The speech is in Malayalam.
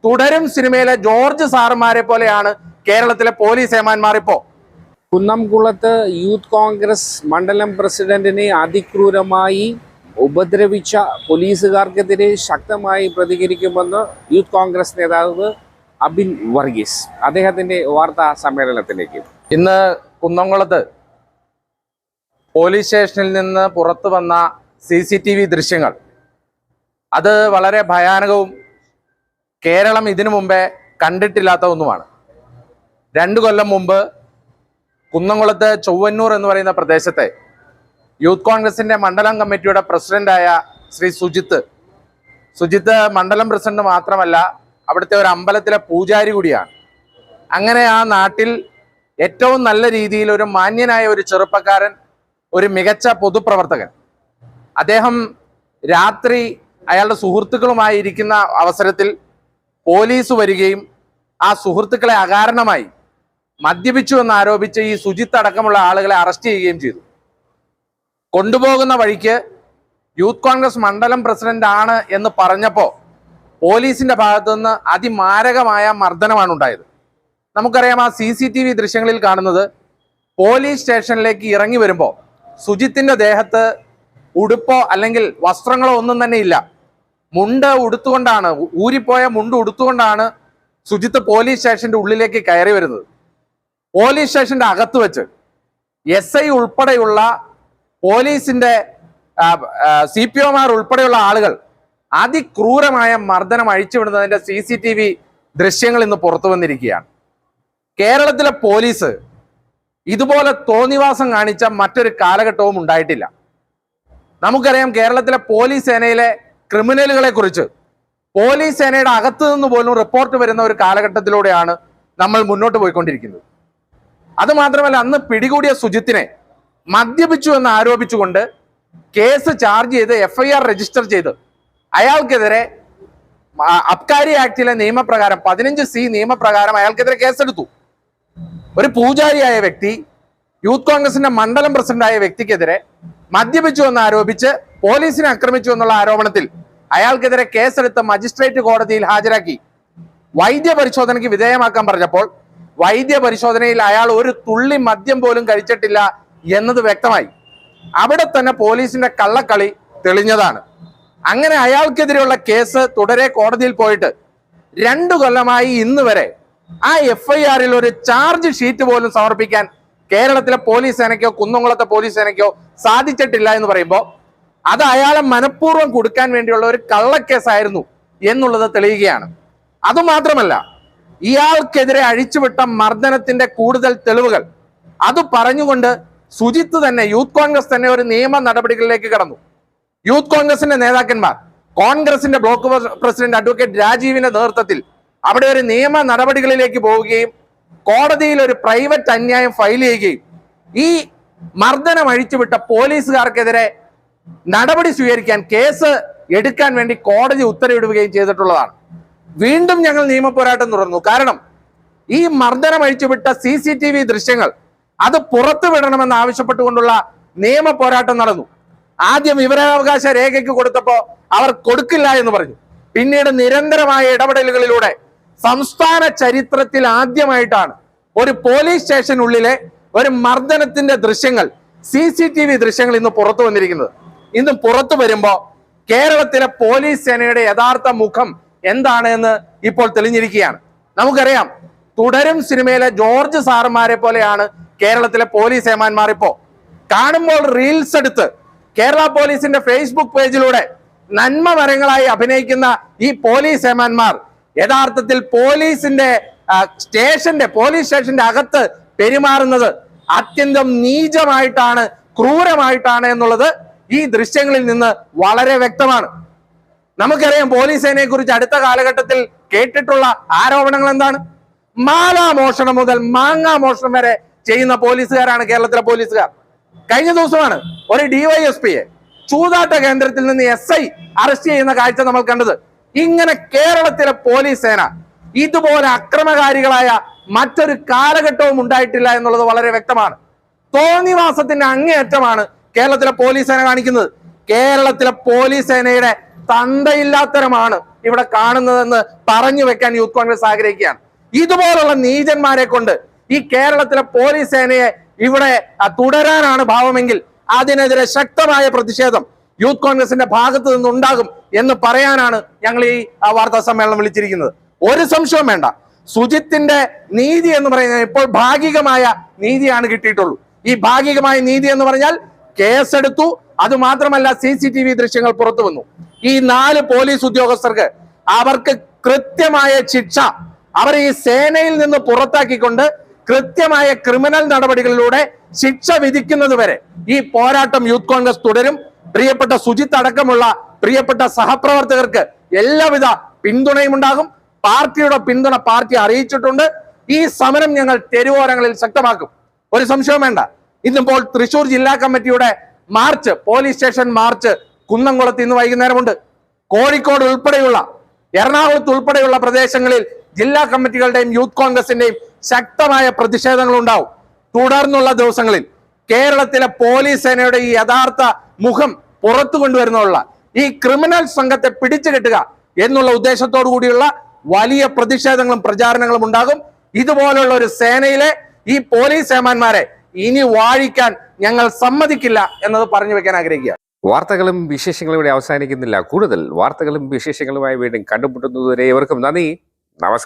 തുടരും സിനിമയിലെ ജോർജ് സാറുമാരെ പോലെയാണ് കേരളത്തിലെ പോലീസ് ഏമാന്മാർ ഇപ്പോ. കുന്നംകുളത്ത് യൂത്ത് കോൺഗ്രസ് മണ്ഡലം പ്രസിഡന്റിനെ അതിക്രൂരമായി ഉപദ്രവിച്ച പോലീസുകാർക്കെതിരെ ശക്തമായി പ്രതികരിക്കുമെന്ന് യൂത്ത് കോൺഗ്രസ് നേതാവ് അബിൻ വർഗീസ് അദ്ദേഹത്തിന്റെ വാർത്താ സമ്മേളനത്തിലേക്ക്. ഇന്ന് കുന്നംകുളത്ത് പോലീസ് സ്റ്റേഷനിൽ നിന്ന് പുറത്തു വന്ന CCTV ദൃശ്യങ്ങൾ അത് വളരെ ഭയാനകവും കേരളം ഇതിനു മുമ്പേ കണ്ടിട്ടില്ലാത്ത ഒന്നുമാണ്. 2 കൊല്ലം മുമ്പ് കുന്നംകുളത്ത് ചൊവ്വന്നൂർ എന്ന് പറയുന്ന പ്രദേശത്തെ യൂത്ത് കോൺഗ്രസിന്റെ മണ്ഡലം കമ്മിറ്റിയുടെ പ്രസിഡന്റായ ശ്രീ സുജിത്ത് മണ്ഡലം പ്രസിഡന്റ് മാത്രമല്ല, അവിടുത്തെ ഒരു അമ്പലത്തിലെ പൂജാരി കൂടിയാണ്. അങ്ങനെ ആ നാട്ടിൽ ഏറ്റവും നല്ല രീതിയിൽ ഒരു മാന്യനായ ഒരു ചെറുപ്പക്കാരൻ, ഒരു മികച്ച പൊതുപ്രവർത്തകൻ, അദ്ദേഹം രാത്രി അയാളുടെ സുഹൃത്തുക്കളുമായി ഇരിക്കുന്ന അവസരത്തിൽ പോലീസ് വരികയും ആ സുഹൃത്തുക്കളെ അകാരണമായി മദ്യപിച്ചു എന്ന് ആരോപിച്ച് ഈ സുജിത്ത് അടക്കമുള്ള ആളുകളെ അറസ്റ്റ് ചെയ്യുകയും ചെയ്തു. കൊണ്ടുപോകുന്ന വഴിക്ക് യൂത്ത് കോൺഗ്രസ് മണ്ഡലം പ്രസിഡന്റ് ആണ് എന്ന് പറഞ്ഞപ്പോൾ പോലീസിന്റെ ഭാഗത്തു നിന്ന് അതിമാരകമായ മർദ്ദനമാണ് ഉണ്ടായത്. നമുക്കറിയാം, ആ CCTV ദൃശ്യങ്ങളിൽ കാണുന്നത് പോലീസ് സ്റ്റേഷനിലേക്ക് ഇറങ്ങി വരുമ്പോൾ സുജിത്തിന്റെ ദേഹത്ത് ഉടുപ്പോ അല്ലെങ്കിൽ വസ്ത്രങ്ങളോ ഒന്നും തന്നെ ഇല്ല. മുണ്ട് ഉടുത്തുകൊണ്ടാണ്, ഊരിപ്പോയ മുണ്ട് ഉടുത്തുകൊണ്ടാണ് സുജിത്ത് പോലീസ് സ്റ്റേഷന്റെ ഉള്ളിലേക്ക് കയറി വരുന്നത്. പോലീസ് സ്റ്റേഷന്റെ അകത്ത് വെച്ച് SI ഉൾപ്പെടെയുള്ള പോലീസിന്റെ CPOമാർ ഉൾപ്പെടെയുള്ള ആളുകൾ അതിക്രൂരമായ മർദ്ദനം അഴിച്ചുവിടുന്നതിന്റെ CCTV ദൃശ്യങ്ങൾ ഇന്ന് പുറത്തു വന്നിരിക്കുകയാണ്. കേരളത്തിലെ പോലീസ് ഇതുപോലെ തോന്നിവാസം കാണിച്ച മറ്റൊരു കാലഘട്ടവും ഉണ്ടായിട്ടില്ല. നമുക്കറിയാം, കേരളത്തിലെ പോലീസ് സേനയിലെ ക്രിമിനലുകളെ കുറിച്ച് പോലീസ് സേനയുടെ അകത്തു നിന്ന് പോലും റിപ്പോർട്ട് വരുന്ന ഒരു കാലഘട്ടത്തിലൂടെയാണ് നമ്മൾ മുന്നോട്ട് പോയിക്കൊണ്ടിരിക്കുന്നത്. അതുമാത്രമല്ല, അന്ന് പിടികൂടിയ സുജിത്തിനെ മദ്യപിച്ചു എന്ന് ആരോപിച്ചുകൊണ്ട് കേസ് ചാർജ് ചെയ്ത് FIR രജിസ്റ്റർ ചെയ്ത് അയാൾക്കെതിരെ അബ്കാരി ആക്ടിലെ നിയമപ്രകാരം 15C നിയമപ്രകാരം അയാൾക്കെതിരെ കേസെടുത്തു. ഒരു പൂജാരിയായ വ്യക്തി, യൂത്ത് കോൺഗ്രസിന്റെ മണ്ഡലം പ്രസിഡന്റായ വ്യക്തിക്കെതിരെ മദ്യപിച്ചു എന്ന് ആരോപിച്ച് പോലീസിനെ ആക്രമിച്ചു എന്നുള്ള ആരോപണത്തിൽ അയാൾക്കെതിരെ കേസെടുത്ത് മജിസ്ട്രേറ്റ് കോടതിയിൽ ഹാജരാക്കി വൈദ്യ പരിശോധനയ്ക്ക് വിധേയമാക്കാൻ പറഞ്ഞപ്പോൾ വൈദ്യ പരിശോധനയിൽ അയാൾ ഒരു തുള്ളി മദ്യം പോലും കഴിച്ചിട്ടില്ല എന്നത് വ്യക്തമായി. അവിടെ തന്നെ പോലീസിന്റെ കള്ളക്കളി തെളിഞ്ഞതാണ്. അങ്ങനെ അയാൾക്കെതിരെയുള്ള കേസ് തുടരെ കോടതിയിൽ പോയിട്ട് 2 കൊല്ലമായി ഇന്ന് വരെ ആ FIRൽ ഒരു ചാർജ് ഷീറ്റ് പോലും സമർപ്പിക്കാൻ കേരളത്തിലെ പോലീസ് സേനയ്ക്കോ കുന്നംകുളത്തെ പോലീസ് സേനയ്ക്കോ സാധിച്ചിട്ടില്ല എന്ന് പറയുമ്പോൾ അത് അയാളെ മനഃപൂർവ്വം കൊടുക്കാൻ വേണ്ടിയുള്ള ഒരു കള്ളക്കേസായിരുന്നു എന്നുള്ളത് തെളിയുകയാണ്. അതുമാത്രമല്ല, ഇയാൾക്കെതിരെ അഴിച്ചുവിട്ട മർദ്ദനത്തിന്റെ കൂടുതൽ തെളിവുകൾ അത് പറഞ്ഞുകൊണ്ട് സുജിത്ത് തന്നെ, യൂത്ത് കോൺഗ്രസ് തന്നെ ഒരു നിയമ നടപടികളിലേക്ക് കടന്നു. യൂത്ത് കോൺഗ്രസിന്റെ നേതാക്കന്മാർ കോൺഗ്രസിന്റെ ബ്ലോക്ക് പ്രസിഡന്റ് അഡ്വക്കേറ്റ് രാജീവിന്റെ നേതൃത്വത്തിൽ അവിടെ ഒരു നിയമ നടപടികളിലേക്ക് പോവുകയും കോടതിയിൽ ഒരു പ്രൈവറ്റ് അന്യായം ഫയൽ ചെയ്യുകയും ഈ മർദ്ദനം അഴിച്ചുവിട്ട പോലീസുകാർക്കെതിരെ നടപടി സ്വീകരിക്കാൻ, കേസ് എടുക്കാൻ വേണ്ടി കോടതി ഉത്തരവിടുകയും ചെയ്തിട്ടുള്ളതാണ്. വീണ്ടും ഞങ്ങൾ നിയമ പോരാട്ടം തുടർന്നു. കാരണം ഈ മർദ്ദനം അഴിച്ചുവിട്ട CCTV ദൃശ്യങ്ങൾ അത് പുറത്തു വിടണമെന്ന് ആവശ്യപ്പെട്ടുകൊണ്ടുള്ള നിയമ പോരാട്ടം നടന്നു. ആദ്യം വിവരാവകാശ രേഖയ്ക്ക് കൊടുത്തപ്പോൾ അവർ കൊടുക്കില്ല എന്ന് പറഞ്ഞു. പിന്നീട് നിരന്തരമായ ഇടപെടലുകളിലൂടെ സംസ്ഥാന ചരിത്രത്തിൽ ആദ്യമായിട്ടാണ് ഒരു പോലീസ് സ്റ്റേഷനുള്ളിലെ ഒരു മർദ്ദനത്തിന്റെ ദൃശ്യങ്ങൾ, CCTV ദൃശ്യങ്ങൾ ഇന്ന് പുറത്തു വന്നിരിക്കുന്നത്. ഇന്ന് പുറത്തു വരുമ്പോ കേരളത്തിലെ പോലീസ് സേനയുടെ യഥാർത്ഥ മുഖം എന്താണ് എന്ന് ഇപ്പോൾ തെളിഞ്ഞിരിക്കുകയാണ്. നമുക്കറിയാം, തുടരും സിനിമയിലെ ജോർജ് സാറുമാരെ പോലെയാണ് കേരളത്തിലെ പോലീസ് ഏമാന്മാർ ഇപ്പോ. കാണുമ്പോൾ റീൽസ് എടുത്ത് കേരള പോലീസിന്റെ Facebook പേജിലൂടെ നന്മ മരങ്ങളായി അഭിനയിക്കുന്ന ഈ പോലീസ് ഏമാന്മാർ യഥാർത്ഥത്തിൽ പോലീസ് സ്റ്റേഷന്റെ അകത്ത് പെരുമാറുന്നത് അത്യന്തം നീചമായിട്ടാണ്, ക്രൂരമായിട്ടാണ് എന്നുള്ളത് ഈ ദൃശ്യങ്ങളിൽ നിന്ന് വളരെ വ്യക്തമാണ്. നമുക്കറിയാം, പോലീസ് സേനയെ കുറിച്ച് അടുത്ത കാലഘട്ടത്തിൽ കേട്ടിട്ടുള്ള ആരോപണങ്ങൾ എന്താണ്? മാലാമോഷണം മുതൽ മാങ്ങാ മോഷണം വരെ ചെയ്യുന്ന പോലീസുകാരാണ് കേരളത്തിലെ പോലീസുകാർ. കഴിഞ്ഞ ദിവസമാണ് ഒരു DYSPയെ ചൂതാട്ട കേന്ദ്രത്തിൽ നിന്ന് SI അറസ്റ്റ് ചെയ്യുന്ന കാഴ്ച നമ്മൾ കണ്ടത്. ഇങ്ങനെ കേരളത്തിലെ പോലീസ് സേന ഇതുപോലെ അക്രമകാരികളായ മറ്റൊരു കാലഘട്ടവും ഉണ്ടായിട്ടില്ല എന്നുള്ളത് വളരെ വ്യക്തമാണ്. തോന്നിവാസത്തിന്റെ അങ്ങേയറ്റമാണ് കേരളത്തിലെ പോലീസ് സേന കാണിക്കുന്നത്. കേരളത്തിലെ പോലീസ് സേനയുടെ തന്തയില്ലാത്തരമാണ് ഇവിടെ കാണുന്നതെന്ന് പറഞ്ഞു വെക്കാൻ യൂത്ത് കോൺഗ്രസ് ആഗ്രഹിക്കുകയാണ്. ഇതുപോലുള്ള നീചന്മാരെ കൊണ്ട് ഈ കേരളത്തിലെ പോലീസ് സേനയെ ഇവിടെ തുടരാനാണ് ഭാവമെങ്കിൽ അതിനെതിരെ ശക്തമായ പ്രതിഷേധം യൂത്ത് കോൺഗ്രസിന്റെ ഭാഗത്ത് നിന്നുണ്ടാകും എന്ന് പറയാനാണ് ഞങ്ങൾ ഈ വാർത്താ സമ്മേളനം വിളിച്ചിരിക്കുന്നത്. ഒരു സംശയവും വേണ്ട, സുജിത്തിന്റെ നീതി എന്ന് പറയുന്നത് ഇപ്പോൾ ഭാഗികമായ നീതിയാണ് കിട്ടിയിട്ടുള്ളൂ. ഈ ഭാഗികമായ നീതി എന്ന് പറഞ്ഞാൽ കേസെടുത്തു, അത് മാത്രമല്ല CCTV ദൃശ്യങ്ങൾ പുറത്തു വന്നു. ഈ 4 പോലീസ് ഉദ്യോഗസ്ഥർക്ക് അവർക്ക് കൃത്യമായ ശിക്ഷ, അവർ ഈ സേനയിൽ നിന്ന് പുറത്താക്കിക്കൊണ്ട് കൃത്യമായ ക്രിമിനൽ നടപടികളിലൂടെ ശിക്ഷ വിധിക്കുന്നത് വരെ ഈ പോരാട്ടം യൂത്ത് കോൺഗ്രസ് തുടരും. പ്രിയപ്പെട്ട സുജിത്ത് അടക്കമുള്ള പ്രിയപ്പെട്ട സഹപ്രവർത്തകർക്ക് എല്ലാവിധ പിന്തുണയും ഉണ്ടാകും. പാർട്ടിയുടെ പിന്തുണ പാർട്ടി അറിയിച്ചിട്ടുണ്ട്. ഈ സമരം ഞങ്ങൾ തെരുവോരങ്ങളിൽ ശക്തമാക്കും, ഒരു സംശയവും വേണ്ട. ഇന്നിപ്പോൾ തൃശൂർ ജില്ലാ കമ്മിറ്റിയുടെ മാർച്ച്, പോലീസ് സ്റ്റേഷൻ മാർച്ച് കുന്നംകുളത്ത് ഇന്ന് വൈകുന്നേരമുണ്ട്. കോഴിക്കോട് ഉൾപ്പെടെയുള്ള, എറണാകുളത്ത് ഉൾപ്പെടെയുള്ള പ്രദേശങ്ങളിൽ ജില്ലാ കമ്മിറ്റികളുടെയും യൂത്ത് കോൺഗ്രസിന്റെയും ശക്തമായ പ്രതിഷേധങ്ങൾ ഉണ്ടാവും. തുടർന്നുള്ള ദിവസങ്ങളിൽ കേരളത്തിലെ പോലീസ് സേനയുടെ ഈ യഥാർത്ഥ മുഖം പുറത്തു കൊണ്ടുവരുന്നുള്ള ഈ ക്രിമിനൽ സംഘത്തെ പിടിച്ചു കെട്ടുക എന്നുള്ള ഉദ്ദേശത്തോടു കൂടിയുള്ള വലിയ പ്രതിഷേധങ്ങളും പ്രചാരണങ്ങളും ഉണ്ടാകും. ഇതുപോലുള്ള ഒരു സേനയിലെ ഈ പോലീസ് ഏമാന്മാരെ ഇനി വാഴിക്കാൻ ഞങ്ങൾ സമ്മതിക്കില്ല എന്നത് പറഞ്ഞു വെക്കാൻ ആഗ്രഹിക്കുക. വാർത്തകളും വിശേഷങ്ങളും ഇവിടെ അവസാനിക്കുന്നില്ല. കൂടുതൽ വാർത്തകളും വിശേഷങ്ങളുമായി വീണ്ടും കണ്ടുമുട്ടുന്നതുവരെ ഇവർക്കും നന്ദി, നമസ്കാരം.